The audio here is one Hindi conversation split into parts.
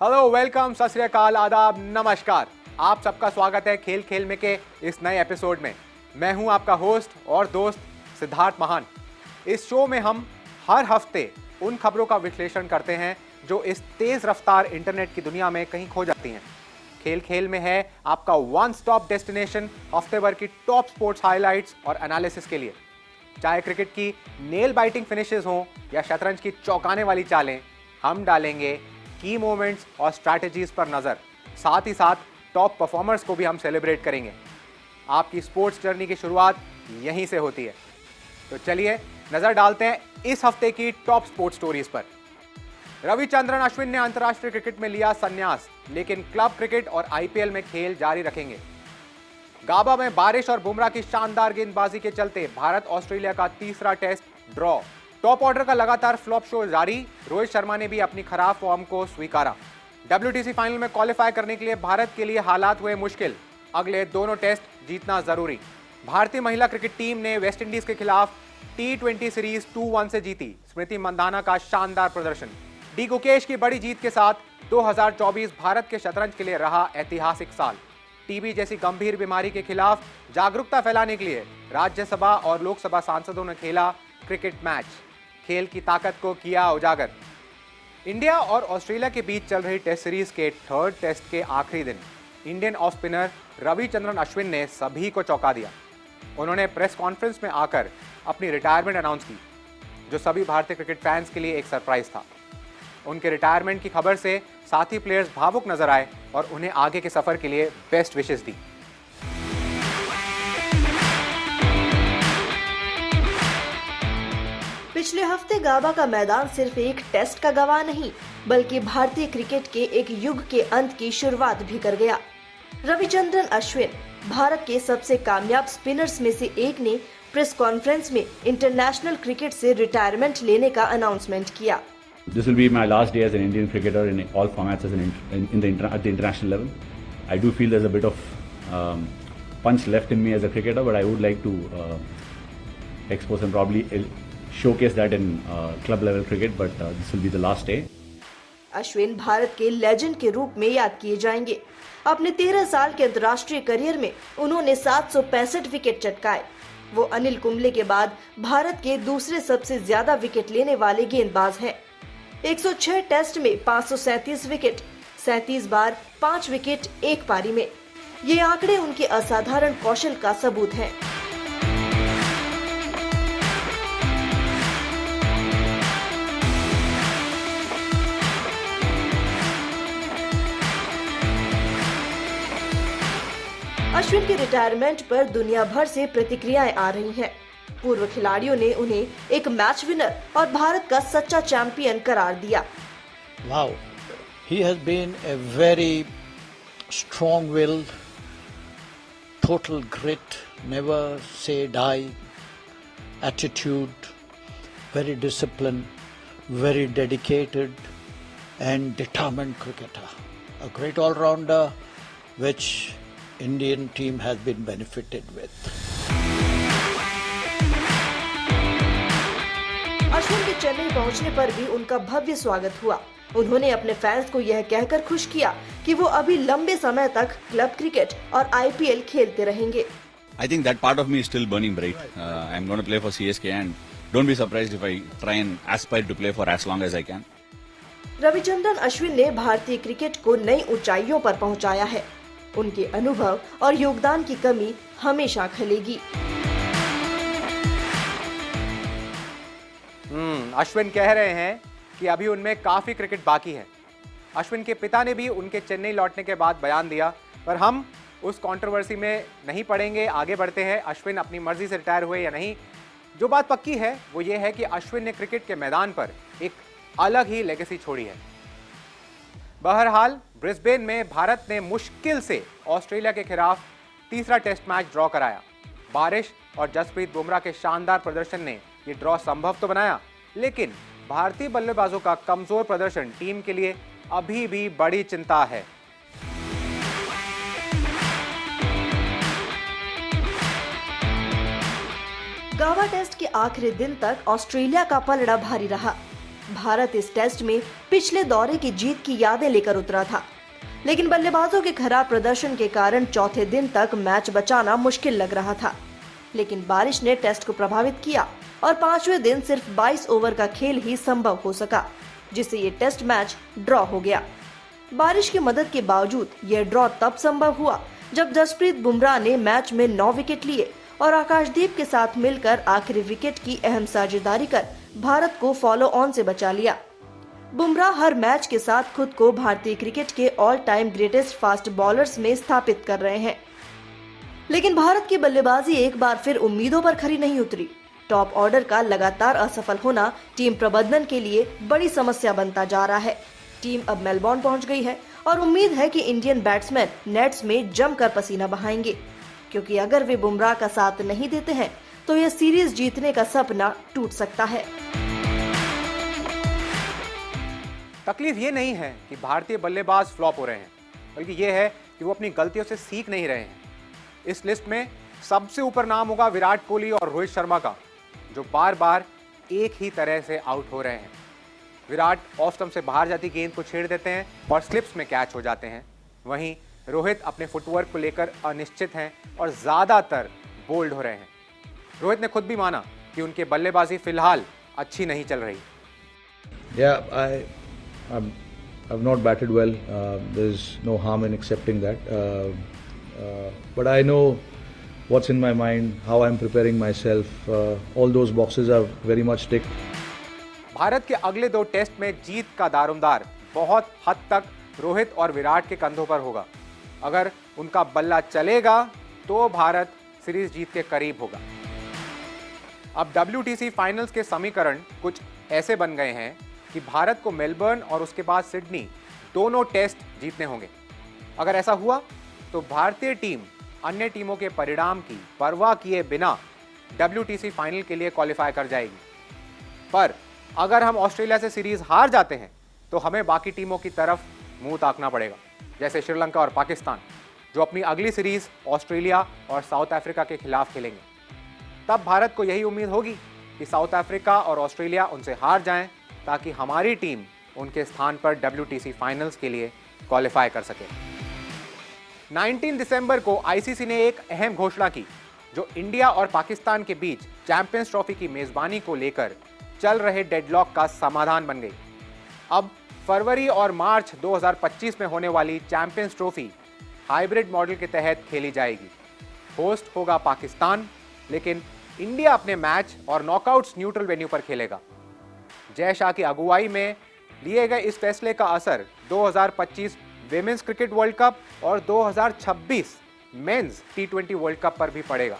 हेलो, वेलकम, सत श्री अकाल, आदाब, नमस्कार। आप सबका स्वागत है खेल खेल में के इस नए एपिसोड में। मैं हूं आपका होस्ट और दोस्त सिद्धार्थ महान। इस शो में हम हर हफ्ते उन खबरों का विश्लेषण करते हैं जो इस तेज रफ्तार इंटरनेट की दुनिया में कहीं खो जाती हैं। खेल खेल में है आपका वन स्टॉप डेस्टिनेशन हफ्ते भर की टॉप स्पोर्ट्स हाइलाइट्स और एनालिसिस के लिए। चाहे क्रिकेट की नेल बाइटिंग फिनिशेस हों या शतरंज की चौंकाने वाली चालें, हम डालेंगे की मोमेंट्स और स्ट्रैटेजीज पर नजर। साथ ही साथ टॉप परफॉर्मर्स को भी हम सेलिब्रेट करेंगे। आपकी स्पोर्ट्स जर्नी की शुरुआत यहीं से होती है। तो चलिए नजर डालते हैं इस हफ्ते की टॉप स्पोर्ट्स स्टोरीज पर। रविचंद्रन अश्विन ने अंतर्राष्ट्रीय क्रिकेट में लिया संन्यास, लेकिन क्लब क्रिकेट और आईपीएल में खेल जारी रखेंगे। गाबा में बारिश और बुमराह की शानदार गेंदबाजी के चलते भारत ऑस्ट्रेलिया का तीसरा टेस्ट ड्रॉ। टॉप ऑर्डर का लगातार फ्लॉप शो जारी, रोहित शर्मा ने भी अपनी खराब फॉर्म को स्वीकारा। WTC फाइनल में क्वालिफाई करने के लिए भारत के लिए हालात हुए मुश्किल, अगले दोनों टेस्ट जीतना जरूरी। भारतीय महिला क्रिकेट टीम ने वेस्टइंडीज के खिलाफ T20 सीरीज 2-1 से जीती। स्मृति मंदाना का शानदार प्रदर्शन। डी गुकेश की बड़ी जीत के साथ 2024 भारत के शतरंज के लिए रहा ऐतिहासिक साल। टीबी जैसी गंभीर बीमारी के खिलाफ जागरूकता फैलाने के लिए राज्यसभा और लोकसभा सांसदों ने खेला क्रिकेट मैच। खेल की ताकत को किया उजागर। इंडिया और ऑस्ट्रेलिया के बीच चल रही टेस्ट सीरीज के थर्ड टेस्ट के आखिरी दिन Indian off spinner Ravichandran Ashwin ने सभी को चौंका दिया। उन्होंने प्रेस कॉन्फ्रेंस में आकर अपनी रिटायरमेंट अनाउंस की, जो सभी भारतीय क्रिकेट फैंस के लिए एक सरप्राइज था। उनके रिटायरमेंट की खबर से साथी प्लेयर्स भावुक नजर आए और उन्हें आगे के सफर के लिए बेस्ट विशेस दी। पिछले हफ्ते गाबा का मैदान सिर्फ एक टेस्ट का गवाह नहीं, बल्कि भारतीय क्रिकेट के एक युग के अंत की शुरुआत भी कर गया। रविचंद्रन अश्विन, भारत के सबसे कामयाब स्पिनर्स में से एक, ने प्रेस कॉन्फ्रेंस में इंटरनेशनल क्रिकेट से रिटायरमेंट लेने का अनाउंसमेंट किया। This will be my last day as an Indian cricketer in all formats at the international level. I do feel there's a bit of punch left in me as a cricketer, but I would like to expose and probably showcase that in club level cricket. But this will be the last day. Ashwin Bharat के लेजेंड के रूप में याद किए जाएंगे। अपने 13 साल के अंतर्राष्ट्रीय करियर में उन्होंने 765 विकेट चटकाए। वो अनिल कुंबले के बाद भारत के दूसरे सबसे ज्यादा विकेट लेने वाले गेंदबाज हैं। 106 टेस्ट में 537 विकेट, 37 बार 5 विकेट एक पारी में। ये आंकड़े उनके असाधारण कौशल का सबूत हैं। अश्विन के रिटायरमेंट पर दुनिया भर से प्रतिक्रियाएं आ रही हैं। पूर्व खिलाड़ियों ने उन्हें एक मैच विनर और भारत का सच्चा चैंपियन करार दिया। Wow, he has been a very strong-willed, total grit, never say die attitude, very disciplined, very dedicated and determined cricketer. A great all-rounder which Indian team has been benefited with. Ashwin के चेन्नई पहुंचने पर भी उनका भव्य स्वागत हुआ। उन्होंने अपने फैंस को यह कहकर खुश किया कि वो अभी लंबे समय तक क्लब क्रिकेट और आईपीएल खेलते रहेंगे। I think that part of me is still burning bright. I'm going to play for CSK and don't be surprised if I try and aspire to play for as long as I can. Ravichandran Ashwin ने भारतीय क्रिकेट को नई ऊंचाइयों पर पहुंचाया है। उनके अनुभव और योगदान की कमी हमेशा खलेगी। अश्विन कह रहे हैं कि अभी उनमें काफी क्रिकेट बाकी है। अश्विन के पिता ने भी उनके चेन्नई लौटने के बाद बयान दिया, पर हम उस कंट्रोवर्सी में नहीं पड़ेंगे। आगे बढ़ते हैं। अश्विन अपनी मर्जी से रिटायर हुए या नहीं, जो बात पक्की है वो ये है कि अश्विन ने क्रिकेट के मैदान पर एक अलग ही लेगेसी छोड़ी है। बहरहाल ब्रिस्बेन में भारत ने मुश्किल से ऑस्ट्रेलिया के खिलाफ तीसरा टेस्ट मैच ड्रॉ कराया। बारिश और जसप्रीत बुमराह के शानदार प्रदर्शन ने ये ड्रॉ संभव तो बनाया, लेकिन भारतीय बल्लेबाजों का कमजोर प्रदर्शन टीम के लिए अभी भी बड़ी चिंता है। गावा टेस्ट के आखिरी दिन तक ऑस्ट्रेलिया का पलड़ा भारी रहा। भारत इस टेस्ट में पिछले दौरे की जीत की यादें लेकर उतरा था, लेकिन बल्लेबाजों के खराब प्रदर्शन के कारण चौथे दिन तक मैच बचाना मुश्किल लग रहा था। लेकिन बारिश ने टेस्ट को प्रभावित किया और 5वें दिन सिर्फ 22 ओवर का खेल ही संभव हो सका, जिससे ये टेस्ट मैच ड्रॉ हो गया। बारिश की मदद के बावजूद यह ड्रॉ तब संभव हुआ जब जसप्रीत बुमराह ने मैच में 9 विकेट लिए और आकाशदीप के साथ मिलकर आखिरी विकेट की अहम साझेदारी कर भारत को फॉलो ऑन से बचा लिया। बुमराह हर मैच के साथ खुद को भारतीय क्रिकेट के all time greatest fast bowlers में स्थापित कर रहे हैं। लेकिन भारत की बल्लेबाजी एक बार फिर उम्मीदों पर खरी नहीं उतरी। टॉप ऑर्डर का लगातार असफल होना टीम प्रबंधन के लिए बड़ी समस्या बनता जा रहा है। टीम अब मेलबोर्न पहुंच गई है और उम्मीद है कि इंडियन बैट्समैन नेट्स में जमकर पसीना बहाएंगे, क्योंकि अगर वे बुमराह का साथ नहीं देते हैं तो यह सीरीज जीतने का सपना टूट सकता है। तकलीफ ये नहीं है कि भारतीय बल्लेबाज फ्लॉप हो रहे हैं, बल्कि ये है कि वो अपनी गलतियों से सीख नहीं रहे हैं। इस लिस्ट में सबसे ऊपर नाम होगा विराट कोहली और रोहित शर्मा का, जो बार बार एक ही तरह से आउट हो रहे हैं। विराट ऑफ स्टंप से बाहर जाती गेंद को छेड़ देते हैं और स्लिप्स में कैच हो जाते हैं। वहीं रोहित अपने फुटवर्क को लेकर अनिश्चित हैं और ज्यादातर बोल्ड हो रहे हैं। रोहित ने खुद भी माना कि उनके बल्लेबाजी फिलहाल अच्छी नहीं चल रही। I've not batted well. There's no harm in accepting that. But I know what's in my mind, how I'm preparing myself. All those boxes are very much ticked. Bharat के अगले 2 टेस्ट में जीत का दारोमदार बहुत हद तक रोहित और विराट के कंधों पर होगा। अगर उनका बल्ला चलेगा तो भारत सीरीज जीत के करीब होगा। अब WTC फाइनल्स के समीकरण कुछ ऐसे बन गए हैं कि भारत को मेलबर्न और उसके बाद सिडनी दोनों टेस्ट जीतने होंगे। अगर ऐसा हुआ तो भारतीय टीम अन्य टीमों के परिणाम की परवाह किए बिना WTC फाइनल के लिए क्वालिफाई कर जाएगी। पर अगर हम ऑस्ट्रेलिया से सीरीज हार जाते हैं तो हमें बाकी टीमों की तरफ मुंह ताकना पड़ेगा, जैसे श्रीलंका और पाकिस्तान, जो अपनी अगली सीरीज ऑस्ट्रेलिया और साउथ अफ्रीका के खिलाफ खेलेंगे। तब भारत को यही उम्मीद होगी कि साउथ अफ्रीका और ऑस्ट्रेलिया उनसे हार जाएं, ताकि हमारी टीम उनके स्थान पर WTC फाइनल्स के लिए क्वालिफाई कर सके। 19 दिसंबर को ICC ने एक अहम घोषणा की, जो इंडिया और पाकिस्तान के बीच चैंपियंस ट्रॉफी की मेजबानी को लेकर चल रहे डेडलॉक का समाधान बन गई। अब फरवरी और मार्च 2025 में होने वाली चैंपियंस ट्रॉफी हाइब्रिड मॉडल के तहत खेली जाएगी। होस्ट होगा पाकिस्तान, लेकिन इंडिया अपने मैच और नॉकआउट्स न्यूट्रल वेन्यू पर खेलेगा। जय शाह की अगुवाई में लिए गए इस फैसले का असर 2025 विमेंस क्रिकेट वर्ल्ड कप और 2026 मेंस T20 वर्ल्ड कप पर भी पड़ेगा।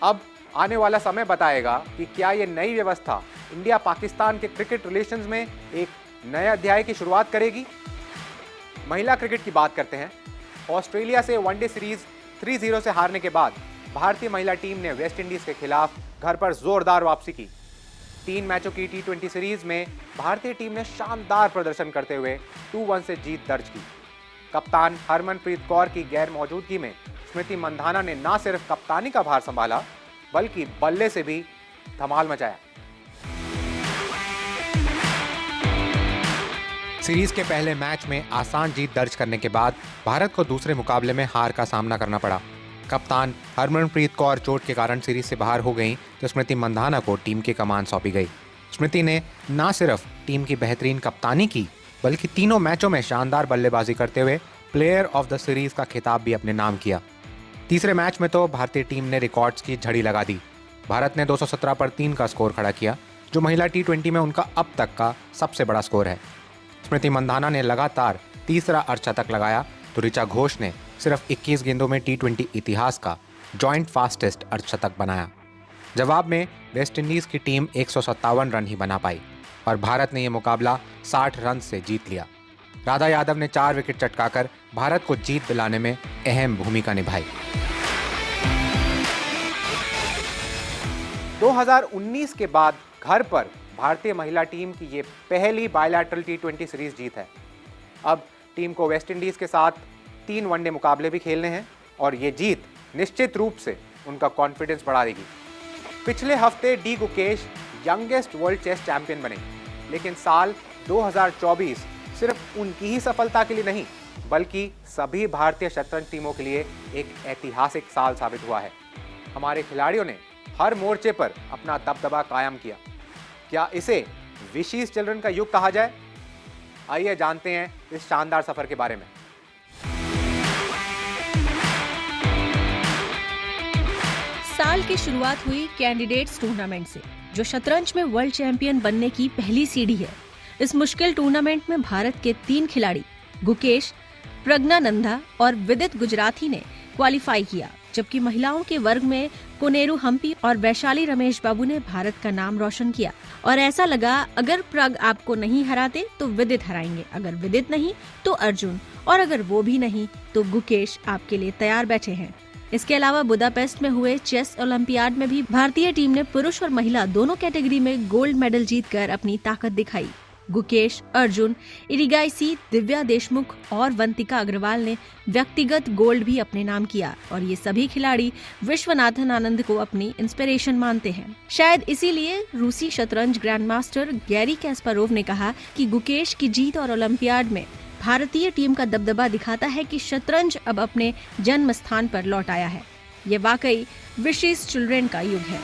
अब आने वाला समय बताएगा कि क्या ये नई व्यवस्था इंडिया पाकिस्तान के क्रिकेट रिलेशंस में एक नए अध्याय की शुरुआत करेगी। महिला क्रिकेट की बात करते हैं। ऑस्ट्रेलिया से वनडे सीरीज 3-0 से हारने के बाद भारतीय महिला टीम ने वेस्ट इंडीज के खिलाफ घर पर जोरदार वापसी की। 3 मैचों की T20 सीरीज में भारतीय टीम ने शानदार प्रदर्शन करते हुए 2-1 से जीत दर्ज की। कप्तान हरमनप्रीत कौर की गैर मौजूदगी में स्मृति मंधाना ने न सिर्फ कप्तानी का भार संभाला, बल्कि बल्ले से भी धमाल मचाया। सीरीज के पहले मैच में आसान जीत दर्ज करने के बाद भारत को दूसरे मुकाबले में हार का सामना करना पड़ा। कप्तान हरमनप्रीत कौर चोट के कारण सीरीज से बाहर हो गईं, तो स्मृति मंधाना को टीम की कमान सौंपी गई। स्मृति ने न सिर्फ टीम की बेहतरीन कप्तानी की, बल्कि तीनों मैचों में शानदार बल्लेबाजी करते हुए प्लेयर ऑफ द सीरीज का खिताब भी अपने नाम किया। तीसरे मैच में तो भारतीय टीम ने रिकॉर्ड्स की झड़ी लगा दी। भारत ने 217 पर 3 का स्कोर खड़ा किया, जो महिला T20 में उनका अब तक का सबसे बड़ा स्कोर है। स्मृति मंधाना ने लगातार तीसरा अर्धशतक लगाया, तो ऋचा घोष ने सिर्फ 21 गेंदों में T20 इतिहास का जॉइंट फास्टेस्ट अर्धशतक बनाया। जवाब में वेस्टइंडीज की टीम 157 रन ही बना पाई और भारत ने यह मुकाबला 60 रन से जीत लिया। राधा यादव ने 4 विकेट चटकाकर भारत को जीत दिलाने में अहम भूमिका निभाई। 2019 के बाद घर पर भारतीय महिला टीम की ये पहली बायलैटरल T20 सीरीज जीत है। अब टीम को वेस्टइंडीज के साथ 3 वनडे मुकाबले भी खेलने हैं और ये जीत निश्चित रूप से उनका कॉन्फिडेंस बढ़ा देगी। पिछले हफ्ते D Gukesh youngest world chess champion बने। लेकिन साल 2024 सिर्फ उनकी ही सफलता के लिए नहीं, बल्कि सभी भारतीय शतरंज टीमों के लिए एक ऐतिहासिक साल साबित हुआ है। हमारे खिलाड़ियों ने हर मोर्चे पर अपना दबदबा कायम किया। क्या इसे विशीज चिल्ड्रन का युग कहा जाए? आइए जानते हैं इस शानदार सफर के बारे में। साल की शुरुआत हुई कैंडिडेट्स टूर्नामेंट से, जो शतरंज में वर्ल्ड चैंपियन बनने की पहली सीढ़ी है। इस मुश्किल टूर्नामेंट में भारत के 3 खिलाड़ी गुकेश, प्रज्ञानंदा और विदित गुजराती ने क्वालिफाई किया, जबकि महिलाओं के वर्ग में कोनेरू हम्पी और वैशाली रमेश बाबू ने भारत का नाम रोशन किया। और ऐसा लगा अगर प्रग आपको नहीं हराते तो विदित हराएंगे, अगर विदित नहीं तो अर्जुन, और अगर वो भी नहीं तो गुकेश आपके लिए तैयार बैठे हैं। इसके अलावा बुदापेस्ट में हुए चेस ओलंपियाड में भी भारतीय टीम ने पुरुष और महिला दोनों कैटेगरी में गोल्ड मेडल जीतकर अपनी ताकत दिखाई। गुकेश, अर्जुन, इरिगाइसी, दिव्या देशमुख और वंतिका अग्रवाल ने व्यक्तिगत गोल्ड भी अपने नाम किया, और ये सभी खिलाड़ी विश्वनाथन आनंद को अपनी इंस्पिरेशन मानते हैं। शायद इसीलिए रूसी शतरंज ग्रैंडमास्टर गैरी कैस्पारोव ने कहा कि गुकेश की जीत और ओलंपियाड में भारतीय टीम का दबदबा दिखाता है कि शतरंज अब अपने जन्म स्थान पर लौट आया है। ये वाकई विशीज चिल्ड्रन का युग है।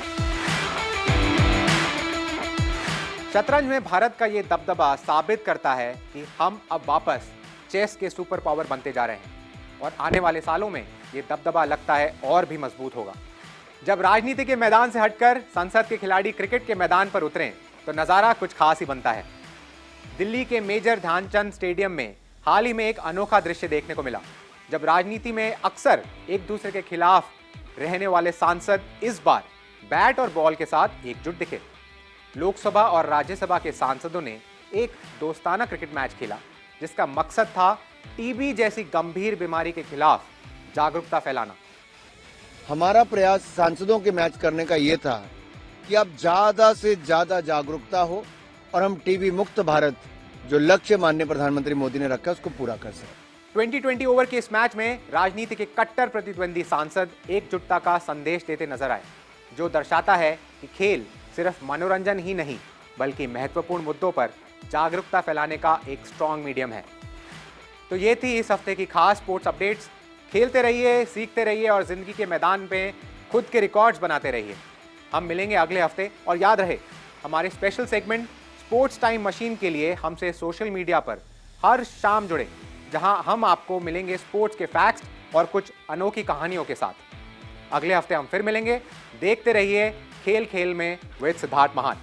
शतरंज में भारत का ये दबदबा साबित करता है कि हम अब वापस चेस के सुपर पावर बनते जा रहे हैं, और आने वाले सालों में ये दबदबा लगता है और भी मजबूत होगा। जब राजनीति के मैदान से हटकर संसद के खिलाड़ी क्रिकेट के मैदान पर उतरें तो नज़ारा कुछ खास ही बनता है। दिल्ली के मेजर ध्यानचंद स्टेडियम में हाल ही में एक अनोखा दृश्य देखने को मिला, जब राजनीति में अक्सर एक दूसरे के खिलाफ रहने वाले सांसद इस बार बैट और बॉल के साथ एकजुट दिखे। लोकसभा और राज्यसभा के सांसदों ने एक दोस्ताना क्रिकेट मैच खेला, जिसका मकसद था टीबी जैसी गंभीर बीमारी के खिलाफ जागरूकता फैलाना। हमारा प्रयास सांसदों के मैच करने का ये था कि अब ज्यादा से ज्यादा जागरूकता हो और हम टीबी मुक्त भारत, जो लक्ष्य माननीय प्रधानमंत्री मोदी ने रखा, उसको पूरा कर सकें। 2020 ओवर के इस मैच में राजनीति के कट्टर प्रतिद्वंदी सांसद एकजुटता का संदेश देते नजर आए, जो दर्शाता है कि खेल सिर्फ मनोरंजन ही नहीं, बल्कि महत्वपूर्ण मुद्दों पर जागरूकता फैलाने का एक स्ट्रॉन्ग मीडियम है। तो ये थी इस हफ्ते की खास स्पोर्ट्स अपडेट्स। खेलते रहिए, सीखते रहिए और जिंदगी के मैदान पे खुद के रिकॉर्ड्स बनाते रहिए। हम मिलेंगे अगले हफ्ते, और याद रहे हमारे special segment sports time machine के लिए हमसे सोशल मीडिया पर हर शाम जुड़े, जहां हम आपको मिलेंगे स्पोर्ट्स के फैक्ट्स और कुछ अनोखी कहानियों के साथ। अगले हफ्ते हम फिर मिलेंगे। देखते रहिए खेल खेल में विद सिद्धार्थ महान।